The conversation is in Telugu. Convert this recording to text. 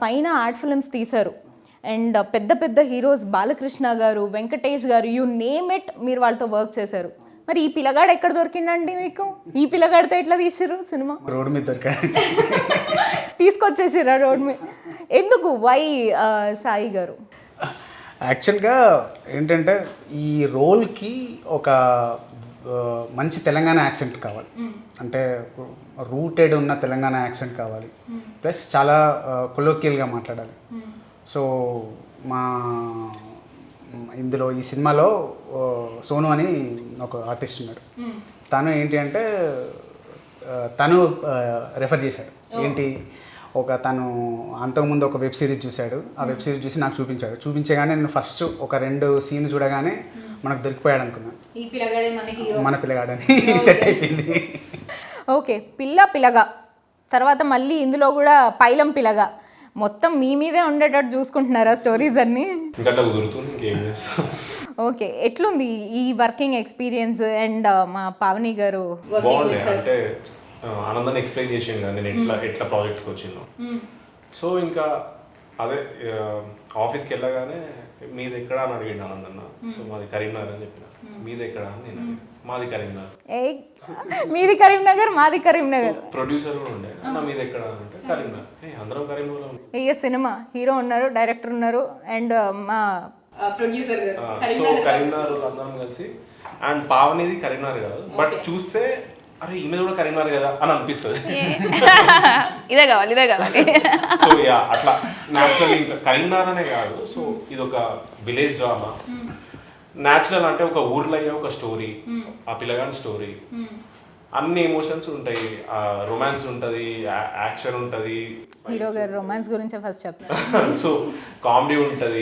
పైన ఆర్ట్ ఫిల్మ్స్ తీశారు అండ్ పెద్ద పెద్ద హీరోస్ బాలకృష్ణ గారు, వెంకటేష్ గారు, యూ నేమ్ ఇట్, మీరు వాళ్ళతో వర్క్ చేశారు. మరి ఈ పిల్లగాడు ఎక్కడ దొరికిండండి మీకు? ఈ పిల్లగాడితో ఎట్లా తీసిర్రు సినిమా? రోడ్డు మీద దొరికాడు. తీసుకొచ్చేసిర్రా రోడ్ మీద? ఎందుకు? వై సాయి గారు? యాక్చువల్గా ఏంటంటే ఈ రోల్కి ఒక మంచి తెలంగాణ యాక్సెంట్ కావాలి, అంటే రూటెడ్ ఉన్న తెలంగాణ యాక్సెంట్ కావాలి, ప్లస్ చాలా కొలోకియల్గా మాట్లాడాలి. సో మా ఇందులో ఈ సినిమాలో సోను అని ఒక ఆర్టిస్ట్ ఉన్నాడు. తను ఏంటి అంటే తను రెఫర్ చేశాడు. ఏంటి, తను అంతకుముందు ఒక వెబ్ సిరీస్ చూశాడు. ఆ వెబ్ సిరీస్ చూసి నాకు చూపించగానే నేను ఫస్ట్ ఒక 2 సీన్లు చూడగానే మనకు దొరికిపోయాడు అనుకున్నాను. మన పిల్లగాడని సెట్ అయిపోయింది. ఓకే, పిల్లగా తర్వాత మళ్ళీ ఇందులో కూడా పైలం పిల్లగా మొత్తం మీ మీదే ఉండేటట్టు చూసుకుంటున్నారా స్టోరీస్ అన్నీ? ఓకే, ఎట్లుంది ఈ వర్కింగ్ ఎక్స్పీరియన్స్? అండ్ మా పావని గారు అంటే ఆనందాన్ని ఎక్స్ప్లెయిన్ చేసాను కదా నేను ఎట్లా ప్రాజెక్ట్కి వచ్చిందో. సో ఇంకా అదే ఆఫీస్కి వెళ్ళగానే మీది ఎక్కడ అని అడిగాడు ఆనందన్న. సో మాది కరీంనగర్ అని చెప్పిన. మీది ఎక్కడ అని నేను అడిగాను. మాది కరీంనగర్. మీది కరీంనగర్, మాది కరీంనగర్. ప్రొడ్యూసర్ కూడా ఉండే, నా మీది ఎక్కడ అంటే కరీంనగర్. అందరం కరీంనగర్. ఇక సినిమా హీరో ఉన్నారు, డైరెక్టర్ ఉన్నారు, అండ్ మా ప్రొడ్యూసర్ గారు. సో కరీంనగర్ అందరం కలిసి. అండ్ పావనిది కరీంనగర్ కాదు, బట్ చూస్తే అరే ఈమె కూడా కరీంనగర్ కదా అని అనిపిస్తుంది. ఇదే కావాలి. సో యా అట్లా న్యాచురల్. ఇంకా కరీంనగర్ అనే కాదు, సో ఇది ఒక విలేజ్ డ్రామా. న్యాచురల్ అంటే ఒక ఊర్లో అయ్యే ఒక స్టోరీ, ఆ పిల్లగాని స్టోరీ. అన్ని ఎమోషన్స్ ఉంటాయి, రొమాన్స్ ఉంటుంది, యాక్షన్ ఉంటుంది. హీరో గారు రొమాన్స్ గురించి ఫస్ట్ చెప్తారు. సో కామెడీ ఉంటుంది.